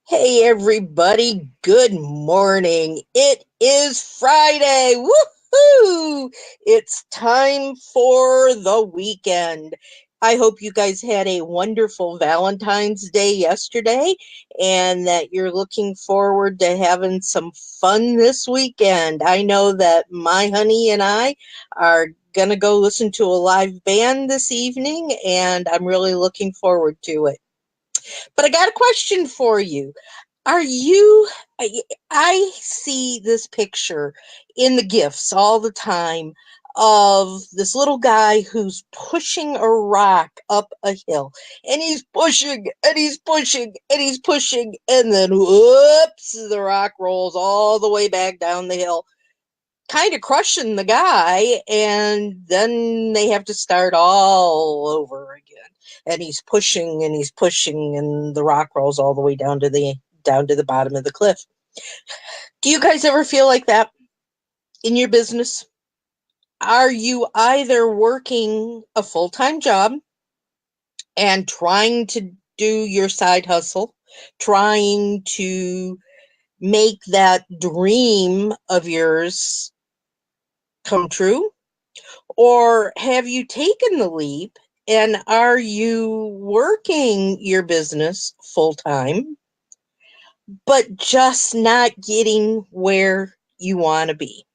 Hey everybody, good morning. It is Friday. Woohoo! It's time for the weekend. I hope you guys had a wonderful Valentine's Day yesterday and that you're looking forward to having some fun this weekend. I know that my honey and I are going to go listen to a live band this evening, and I'm really looking forward to it. But I got a question for you. Are you, I see this picture in the gifts all the time of this little guy who's pushing a rock up a hill. And he's pushing and he's pushing and he's pushing. And then, whoops, the rock rolls all the way back down the hill, kind of crushing the guy. And then they have to start all over again. And he's pushing, and the rock rolls all the way down to the bottom of the cliff. Do you guys ever feel like that in your business? Are you either working a full-time job and trying to do your side hustle, trying to make that dream of yours come true? Or have you taken the leap and are you working your business full-time, but just not getting where you want to be?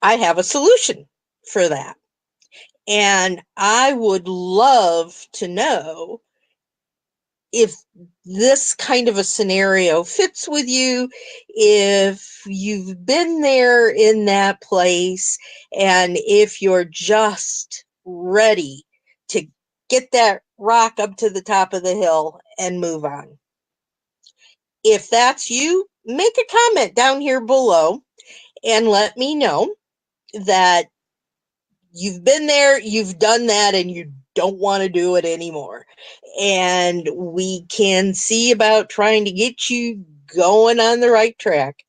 I have a solution for that. And I would love to know if this kind of a scenario fits with you, if you've been there in that place, and if you're just ready to get that rock up to the top of the hill and move on. If that's you, make a comment down here below and let me know that you've been there, you've done that, and you don't want to do it anymore. And we can see about trying to get you going on the right track.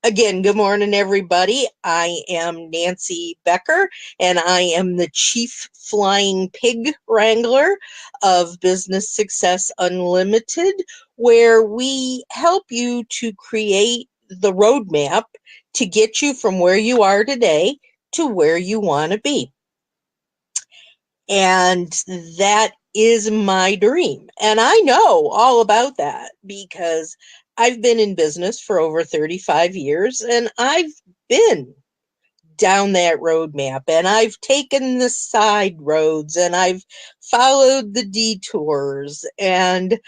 Again, good morning, everybody. I am Nancy Becker, and I am the Chief Flying Pig Wrangler of Business Success Unlimited, where we help you to create the roadmap to get you from where you are today to where you want to be. And that is my dream. And I know all about that because I've been in business for over 35 years and I've been down that roadmap and I've taken the side roads and I've followed the detours. And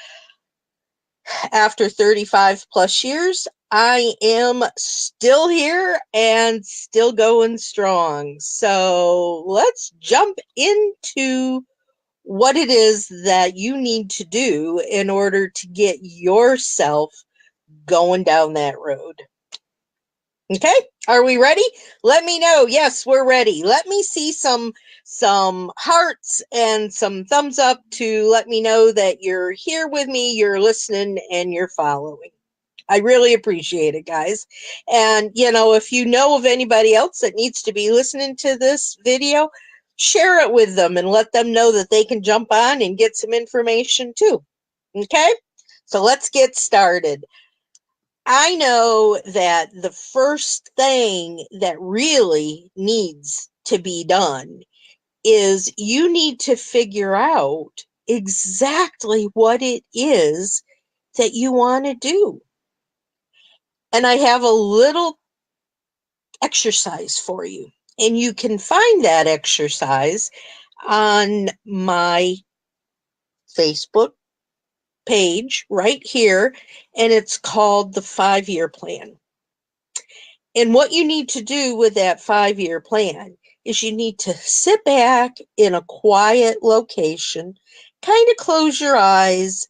after 35 plus years, I am still here and still going strong. So let's jump into what it is that you need to do in order to get yourself going down that road. Okay, are we ready? Let me know. Yes, we're ready. Let me see some hearts and some thumbs up to let me know that you're here with me, you're listening, and you're following. I really appreciate it, guys. And, if you know of anybody else that needs to be listening to this video, share it with them and let them know that they can jump on and get some information too. Okay? So let's get started. I know that the first thing that really needs to be done is you need to figure out exactly what it is that you want to do. And I have a little exercise for you. And you can find that exercise on my Facebook page right here. And it's called the 5-year plan. And what you need to do with that 5-year plan is you need to sit back in a quiet location, kind of close your eyes,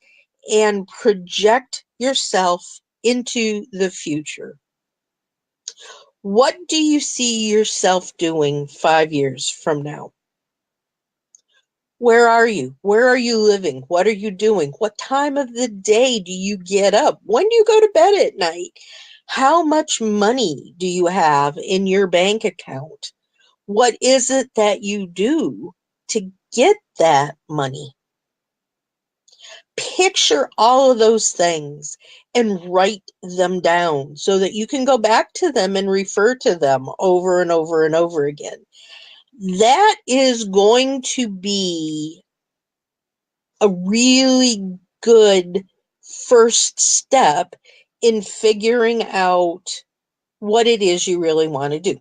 and project yourself into the future. What do you see yourself doing 5 years from now? Where are you? Where are you living? What are you doing? What time of the day do you get up? When do you go to bed at night? How much money do you have in your bank account? What is it that you do to get that money? picture all of those things and write them down so that you can go back to them and refer to them over and over and over again. That is going to be a really good first step in figuring out what it is you really want to do.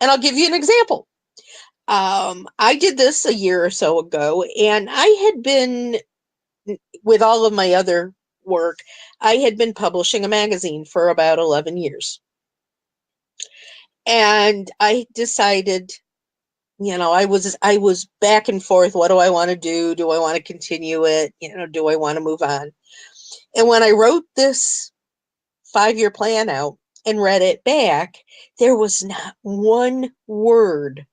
And I'll give you an example. I did this a year or so ago, and I had been, with all of my other work, I had been publishing a magazine for about 11 years. And I decided, I was back and forth. What do I want to do? Do I want to continue it? Do I want to move on? And when I wrote this 5-year plan out and read it back, there was not one word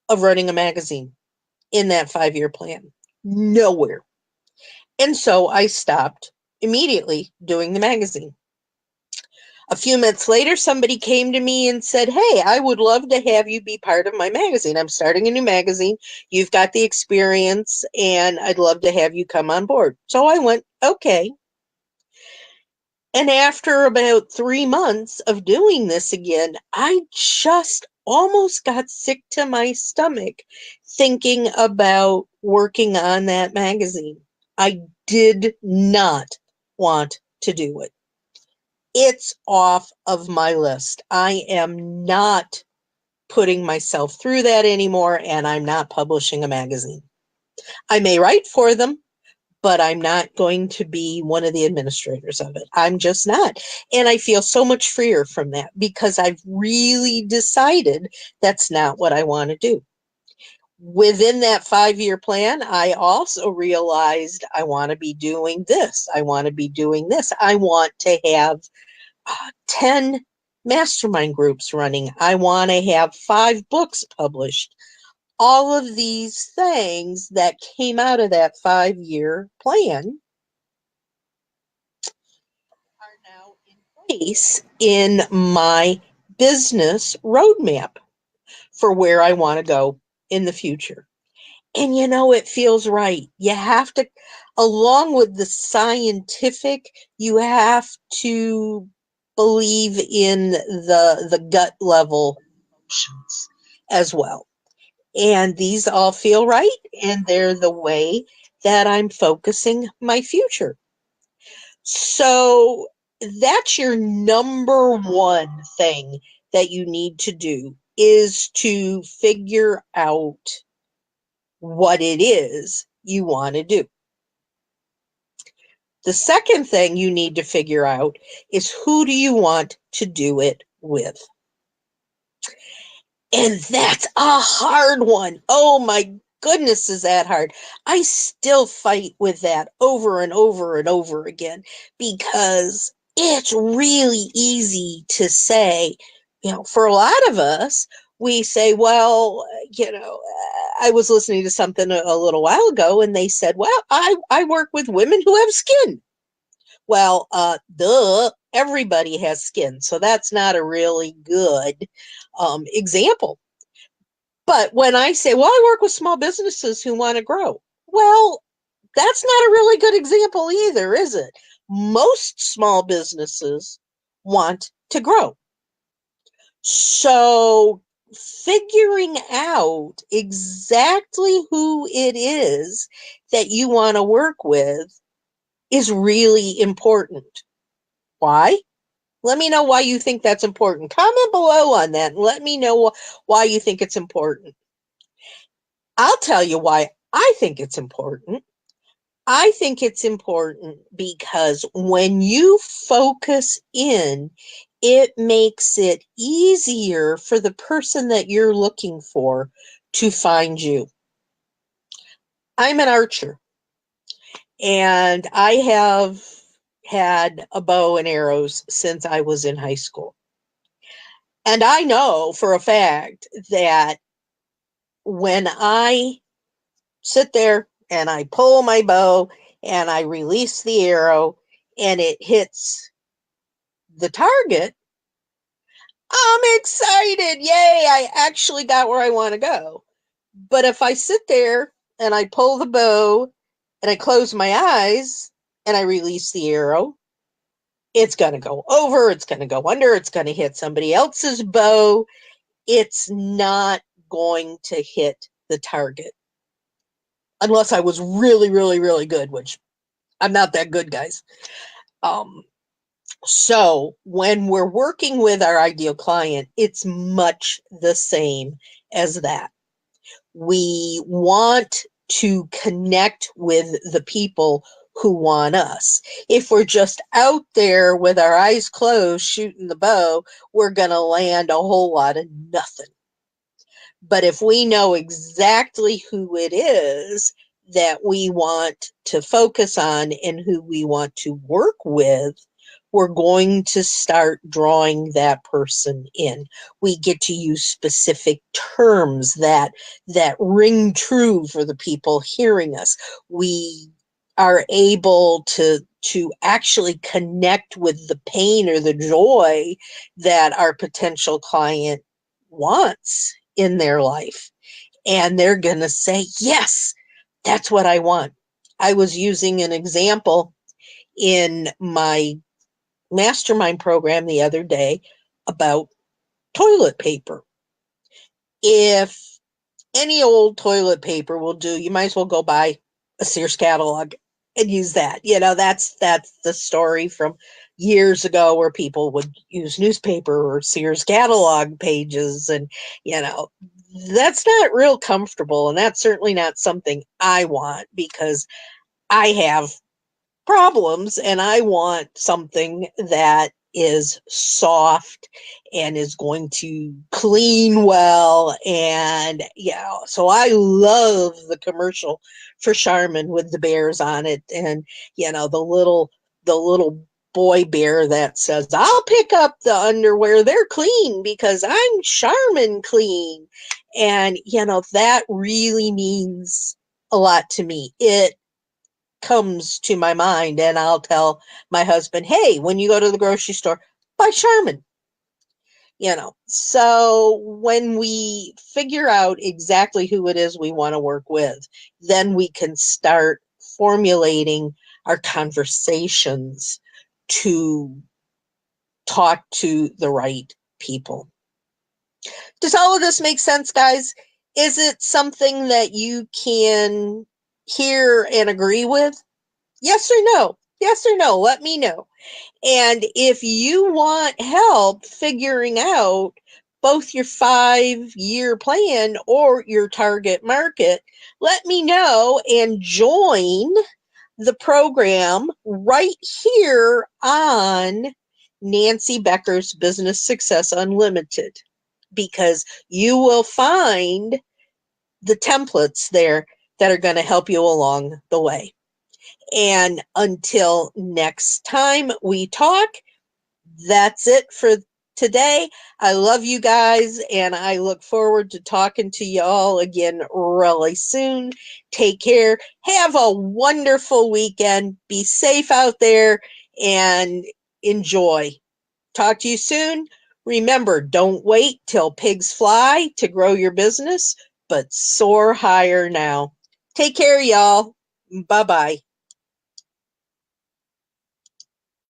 of running a magazine in that 5-year plan. Nowhere. And so I stopped immediately doing the magazine. A few minutes later, somebody came to me and said, "Hey, I would love to have you be part of my magazine. I'm starting a new magazine. You've got the experience, and I'd love to have you come on board." So I went, okay. And after about 3 months of doing this again, I just almost got sick to my stomach thinking about working on that magazine. I did not want to do it. It's off of my list. I am not putting myself through that anymore, and I'm not publishing a magazine. I may write for them, but I'm not going to be one of the administrators of it. I'm just not. And I feel so much freer from that because I've really decided that's not what I want to do. Within that 5-year plan, I also realized I want to be doing this. I want to be doing this. I want to have 10 mastermind groups running. I want to have 5 books published. All of these things that came out of that 5-year plan are now in place in my business roadmap for where I want to go in the future. And it feels right. You have to, along with the scientific, you have to believe in the gut level emotions as well. And these all feel right, and they're the way that I'm focusing my future. So that's your number one thing that you need to do, is to figure out what it is you want to do. The second thing you need to figure out is, who do you want to do it with? And that's a hard one. Oh my goodness, is that hard? I still fight with that over and over and over again, because it's really easy to say, for a lot of us, we say, well, I was listening to something a little while ago, and they said, well, I work with women who have skin. Well, everybody has skin, so that's not a really good example. But when I say, well, I work with small businesses who want to grow, well, that's not a really good example either, is it? Most small businesses want to grow. So figuring out exactly who it is that you want to work with is really important. Why? Let me know why you think that's important. Comment below on that and let me know why you think it's important. I'll tell you why I think it's important. I think it's important because when you focus in, it makes it easier for the person that you're looking for to find you. I'm an archer, and I have had a bow and arrows since I was in high school. And I know for a fact that when I sit there and I pull my bow and I release the arrow and it hits the target, I'm excited. Yay, I actually got where I want to go. But if I sit there and I pull the bow and I close my eyes, and I release the arrow, it's going to go over, it's going to go under, it's going to hit somebody else's bow. It's not going to hit the target. Unless I was really, really, really good, which I'm not that good, guys. So when we're working with our ideal client, it's much the same as that. We want to connect with the people who want us. If we're just out there with our eyes closed shooting the bow, we're going to land a whole lot of nothing. But if we know exactly who it is that we want to focus on and who we want to work with, we're going to start drawing that person in. We get to use specific terms that ring true for the people hearing us. We are able to actually connect with the pain or the joy that our potential client wants in their life. And they're going to say, yes, that's what I want. I was using an example in my mastermind program the other day about toilet paper. If any old toilet paper will do, you might as well go buy a Sears catalog and use that. You know, that's the story from years ago where people would use newspaper or Sears catalog pages, and you know, that's not real comfortable, and that's certainly not something I want, because I have problems and I want something that is soft and is going to clean well. And yeah, so I love the commercial for Charmin with the bears on it, and you know, the little boy bear that says, I'll pick up the underwear, they're clean because I'm Charmin clean. And you know, that really means a lot to me. It comes to my mind, and I'll tell my husband, hey, when you go to the grocery store, buy Charmin. You know, so when we figure out exactly who it is we want to work with, then we can start formulating our conversations to talk to the right people. Does all of this make sense, guys? Is it something that you can hear and agree with? Yes or no? Yes or no? Let me know. And if you want help figuring out both your 5-year plan or your target market, let me know and join the program right here on Nancy Becker's Business Success Unlimited, because you will find the templates there that are going to help you along the way. And until next time we talk, that's it for today. I love you guys, and I look forward to talking to you all again really soon. Take care. Have a wonderful weekend. Be safe out there and enjoy. Talk to you soon. Remember, don't wait till pigs fly to grow your business, but soar higher now. Take care, y'all. Bye-bye.